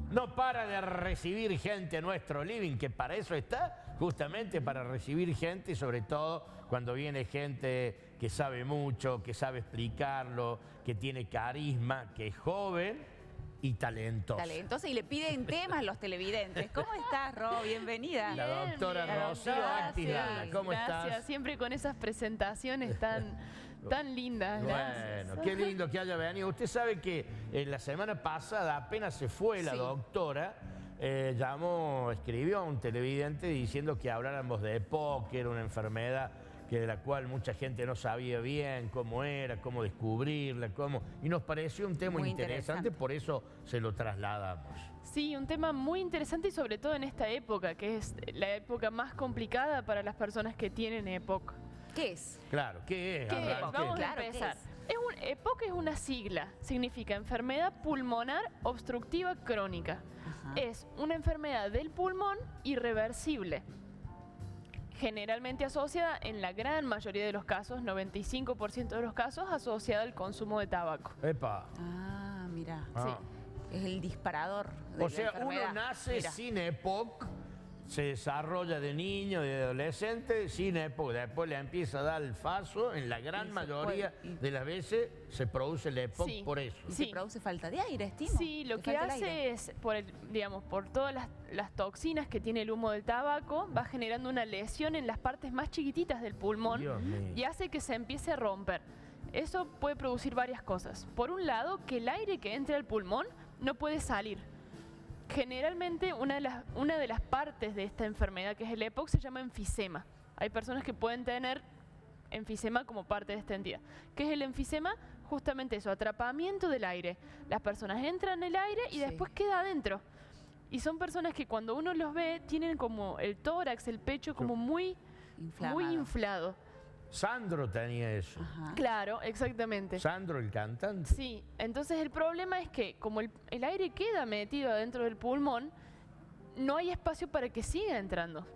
No para de recibir gente a nuestro living, que para eso está, justamente para recibir gente, sobre todo cuando viene gente que sabe mucho, que sabe explicarlo, que tiene carisma, que es joven y talentosa. Talentosa, y le piden temas a los televidentes. ¿Cómo estás, Ro? Bienvenida. La doctora bien. Rocío Antidana, ¿cómo Gracias, estás? siempre con esas presentaciones tan lindas. Bueno, qué lindo que haya venido. Usted sabe que la semana pasada apenas se fue la doctora, escribió a un televidente diciendo que habláramos de EPOC, que era una enfermedad de la cual mucha gente no sabía bien cómo era, cómo descubrirla, y nos pareció un tema muy interesante, por eso se lo trasladamos. Sí, un tema muy interesante y sobre todo en esta época, que es la época más complicada para las personas que tienen EPOC. ¿Qué es? Claro, ¿qué es? ¿Qué es? Vamos Claro, a empezar. ¿qué es? EPOC es una sigla, significa enfermedad pulmonar obstructiva crónica. Ajá. Es una enfermedad del pulmón irreversible, generalmente asociada, en la gran mayoría de los casos, 95% de los casos, asociada al consumo de tabaco. Epa. Ah, mira. Ah. Sí. Es el disparador de O la sea, enfermedad. uno nace Mira. sin EPOC, se desarrolla de niño, de adolescente, sin EPOC. Después le empieza a dar el faso. En la gran mayoría de las veces se produce el EPOC por eso. Y Sí. se produce falta de aire, estimo. Sí, lo Le que falta el aire. hace es, por todas las toxinas que tiene el humo del tabaco, va generando una lesión en las partes más chiquititas del pulmón Dios mío. y hace que se empiece a romper. Eso puede producir varias cosas. Por un lado, que el aire que entra al pulmón no puede salir. Generalmente una de las partes de esta enfermedad, que es el EPOC, se llama enfisema. Hay personas que pueden tener enfisema como parte de esta entidad. ¿Qué es el enfisema? Justamente eso, atrapamiento del aire. Las personas entran en el aire y después queda adentro. Y son personas que cuando uno los ve tienen como el tórax, el pecho como muy inflado. Sandro tenía eso. Ajá. Claro, exactamente. Sandro, el cantante. Sí, entonces el problema es que como el aire queda metido adentro del pulmón, no hay espacio para que siga entrando.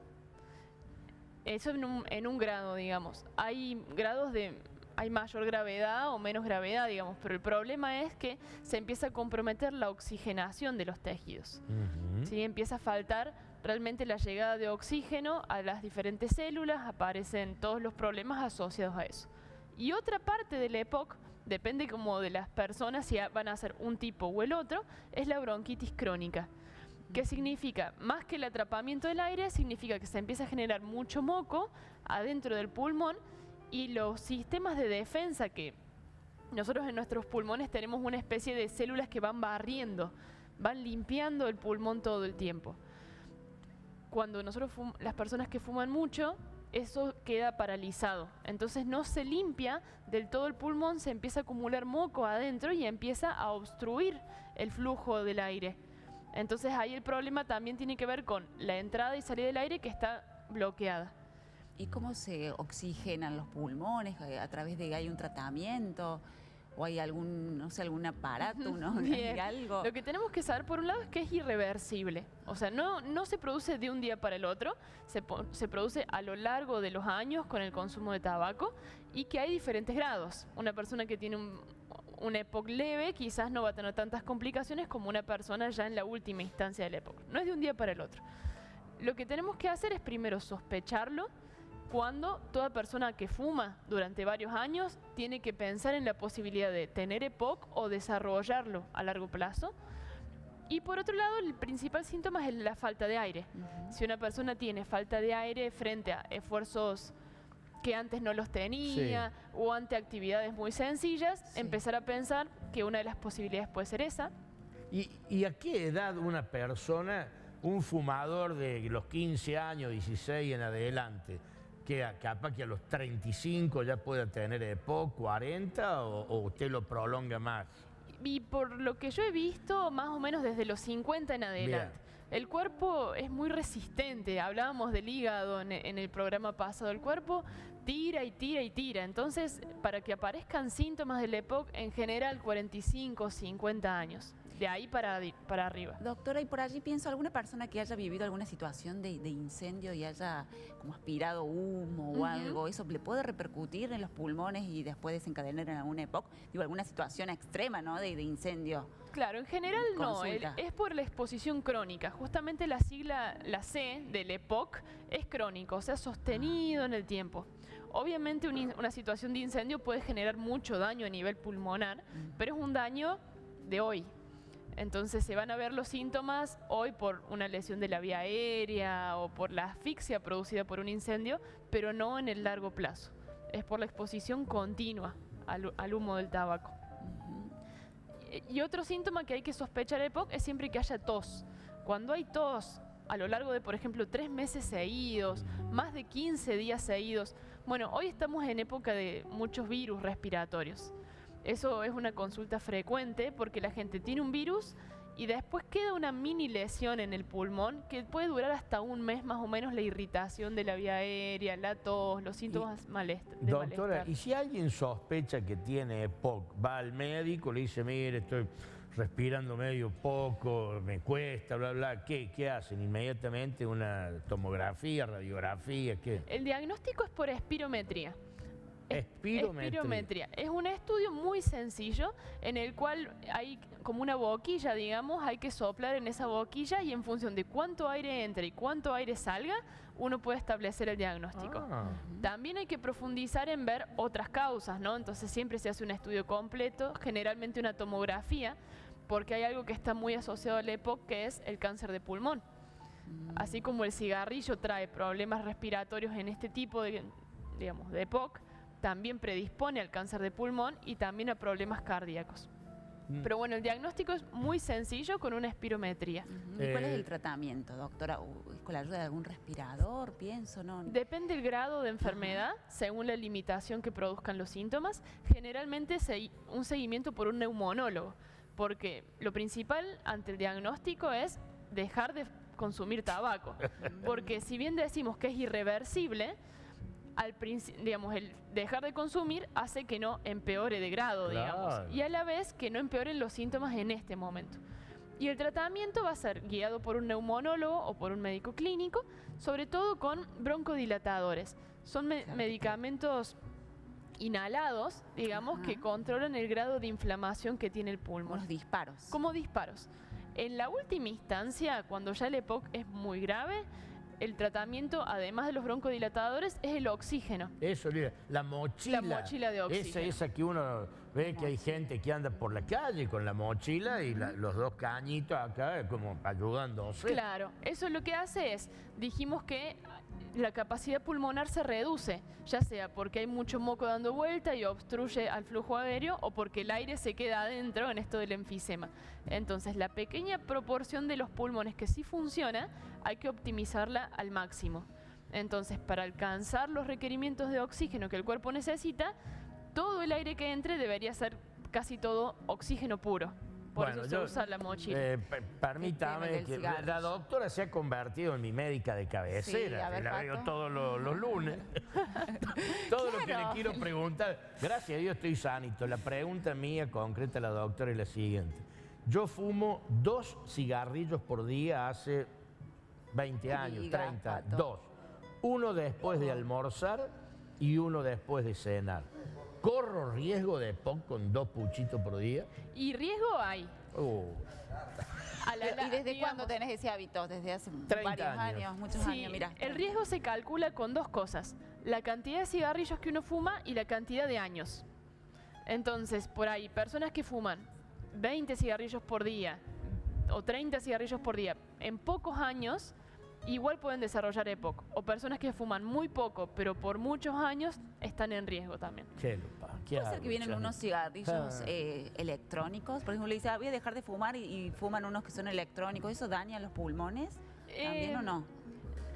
Eso en un grado, digamos. Hay grados hay mayor gravedad o menos gravedad, digamos, pero el problema es que se empieza a comprometer la oxigenación de los tejidos. ¿Sí? Empieza a faltar realmente la llegada de oxígeno a las diferentes células, aparecen todos los problemas asociados a eso. Y otra parte del EPOC, depende como de las personas si van a ser un tipo o el otro, es la bronquitis crónica. ¿Qué significa? Más que el atrapamiento del aire, significa que se empieza a generar mucho moco adentro del pulmón y los sistemas de defensa que nosotros en nuestros pulmones tenemos una especie de células que van barriendo, van limpiando el pulmón todo el tiempo. Cuando las personas que fuman mucho, eso queda paralizado. Entonces no se limpia del todo el pulmón, se empieza a acumular moco adentro y empieza a obstruir el flujo del aire. Entonces ahí el problema también tiene que ver con la entrada y salida del aire que está bloqueada. ¿Y cómo se oxigenan los pulmones? ¿A través de hay un tratamiento? ¿O hay algún, no sé, algún aparato, ¿no? Bien. Algo? Lo que tenemos que saber, por un lado, es que es irreversible. O sea, no se produce de un día para el otro, se produce a lo largo de los años con el consumo de tabaco y que hay diferentes grados. Una persona que tiene un EPOC leve quizás no va a tener tantas complicaciones como una persona ya en la última instancia del EPOC. No es de un día para el otro. Lo que tenemos que hacer es primero sospecharlo, cuando toda persona que fuma durante varios años tiene que pensar en la posibilidad de tener EPOC o desarrollarlo a largo plazo. Y por otro lado, el principal síntoma es la falta de aire. Si una persona tiene falta de aire frente a esfuerzos que antes no los tenía o ante actividades muy sencillas, empezar a pensar que una de las posibilidades puede ser esa. ¿Y a qué edad una persona, un fumador de los 15 años, 16 en adelante, que capaz que a los 35 ya pueda tener EPOC, 40 o usted lo prolonga más? Y por lo que yo he visto, más o menos desde los 50 en adelante. Bien. El cuerpo es muy resistente. Hablábamos del hígado en el programa pasado. El cuerpo tira y tira y tira. Entonces, para que aparezcan síntomas del EPOC, en general 45 o 50 años. de ahí para arriba. Doctora, y por allí pienso, alguna persona que haya vivido alguna situación de incendio y haya como aspirado humo o algo, ¿eso le puede repercutir en los pulmones y después desencadenar en alguna época? Digo, alguna situación extrema, ¿no? de incendio. Claro, en general no, es por la exposición crónica. Justamente la sigla, la C del EPOC, es crónico, o sea, sostenido en el tiempo. Obviamente una situación de incendio puede generar mucho daño a nivel pulmonar, pero es un daño de hoy. Entonces se van a ver los síntomas hoy por una lesión de la vía aérea o por la asfixia producida por un incendio, pero no en el largo plazo. Es por la exposición continua al humo del tabaco. Y otro síntoma que hay que sospechar EPOC es siempre que haya tos. Cuando hay tos a lo largo de, por ejemplo, 3 meses seguidos, más de 15 días seguidos. Bueno, hoy estamos en época de muchos virus respiratorios. Eso es una consulta frecuente porque la gente tiene un virus y después queda una mini lesión en el pulmón que puede durar hasta un mes más o menos, la irritación de la vía aérea, la tos, los síntomas de malestar. Doctora, ¿y si alguien sospecha que tiene EPOC, va al médico, le dice, mire, estoy respirando medio poco, me cuesta, bla, bla, ¿qué hacen? ¿Inmediatamente una tomografía, radiografía? ¿Qué? El diagnóstico es por espirometría. Espirometría. Es un estudio muy sencillo en el cual hay como una boquilla, digamos, hay que soplar en esa boquilla y en función de cuánto aire entre y cuánto aire salga, uno puede establecer el diagnóstico. También hay que profundizar en ver otras causas, ¿no? Entonces siempre se hace un estudio completo, generalmente una tomografía, porque hay algo que está muy asociado al EPOC, que es el cáncer de pulmón. Así como el cigarrillo trae problemas respiratorios en este tipo de, digamos, de EPOC, también predispone al cáncer de pulmón y también a problemas cardíacos. Pero bueno, el diagnóstico es muy sencillo con una espirometría. ¿Y cuál es el tratamiento, doctora? ¿Con la ayuda de algún respirador, pienso? ¿No? Depende del grado de enfermedad, según la limitación que produzcan los síntomas. Generalmente un seguimiento por un neumonólogo, porque lo principal ante el diagnóstico es dejar de consumir tabaco. Porque si bien decimos que es irreversible, digamos, el dejar de consumir hace que no empeore de grado, digamos, y a la vez que no empeoren los síntomas en este momento. Y el tratamiento va a ser guiado por un neumonólogo o por un médico clínico, sobre todo con broncodilatadores. Son medicamentos inhalados, digamos, que controlan el grado de inflamación que tiene el pulmón. Como los disparos. Como disparos. En la última instancia, cuando ya el EPOC es muy grave, el tratamiento, además de los broncodilatadores, es el oxígeno. Eso, la mochila. La mochila de oxígeno. Esa que uno ve que hay gente que anda por la calle con la mochila y los dos cañitos acá como ayudándose. Claro, eso lo que hace es, dijimos que la capacidad pulmonar se reduce, ya sea porque hay mucho moco dando vuelta y obstruye al flujo aéreo o porque el aire se queda adentro en esto del enfisema. Entonces, la pequeña proporción de los pulmones que sí funciona, hay que optimizarla al máximo. Entonces, para alcanzar los requerimientos de oxígeno que el cuerpo necesita, todo el aire que entre debería ser casi todo oxígeno puro. Por eso se usa la mochila. Permítame, que la doctora se ha convertido en mi médica de cabecera. Sí, la veo todos los lunes. Todo lo que le quiero preguntar. Gracias a Dios estoy sanito. La pregunta mía concreta a la doctora es la siguiente. Yo fumo 2 cigarrillos por día hace 20 años, 30, 2. Uno después de almorzar y uno después de cenar. ¿Corro riesgo de EPOC con 2 puchitos por día? Y riesgo hay. ¿Y desde cuándo tenés ese hábito? Desde hace varios años, muchos años, mirá. El riesgo se calcula con 2 cosas. La cantidad de cigarrillos que uno fuma y la cantidad de años. Entonces, por ahí, personas que fuman 20 cigarrillos por día o 30 cigarrillos por día, en pocos años, igual pueden desarrollar EPOC. O personas que fuman muy poco, pero por muchos años, están en riesgo también. ¿Puede ser que vienen unos cigarrillos electrónicos? Por ejemplo, le dice, voy a dejar de fumar y fuman unos que son electrónicos. ¿Eso daña los pulmones también o no?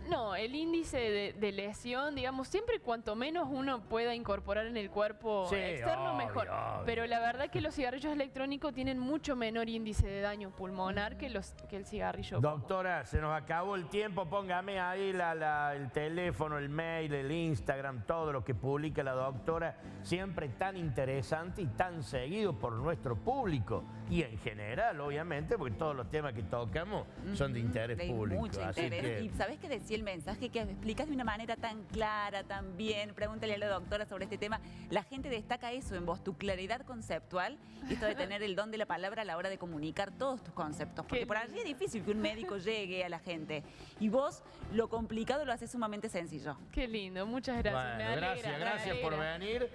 No, el índice de lesión, digamos, siempre cuanto menos uno pueda incorporar en el cuerpo externo, mejor. Pero la verdad que los cigarrillos electrónicos tienen mucho menor índice de daño pulmonar que el cigarrillo. Doctora, se nos acabó el tiempo. Póngame ahí el teléfono, el mail, el Instagram, todo lo que publica la doctora. Siempre tan interesante y tan seguido por nuestro público. y en general, obviamente, porque todos los temas que tocamos son de interés De público. mucho así interés. que- Y ¿sabés qué decía el mensaje? Que explicas de una manera tan clara, tan bien. Pregúntale a la doctora sobre este tema. La gente destaca eso en vos, tu claridad conceptual y esto de tener el don de la palabra a la hora de comunicar todos tus conceptos. Porque Qué por allí es difícil que un médico llegue a la gente. Y vos lo complicado lo haces sumamente sencillo. Qué lindo, muchas gracias. Bueno, me alegra, gracias, me gracias por alegra. venir.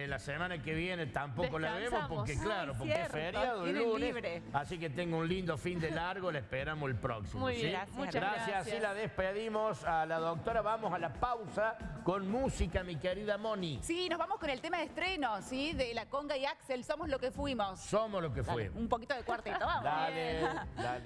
La semana que viene tampoco la vemos Descansamos. porque, claro, Ay, porque es cierto, feriado el tienen lunes. libre. Así que tengo un lindo fin de largo, la esperamos el próximo. Muy ¿sí? bien, Gracias, muchas Gracias, gracias. así la despedimos a la doctora. Vamos a la pausa con música, mi querida Moni. Sí, nos vamos con el tema de estreno, ¿sí? De La Conga y Axel, Somos lo que fuimos. Somos lo que Dale, fue. un poquito de cuartito, vamos. Dale, dale.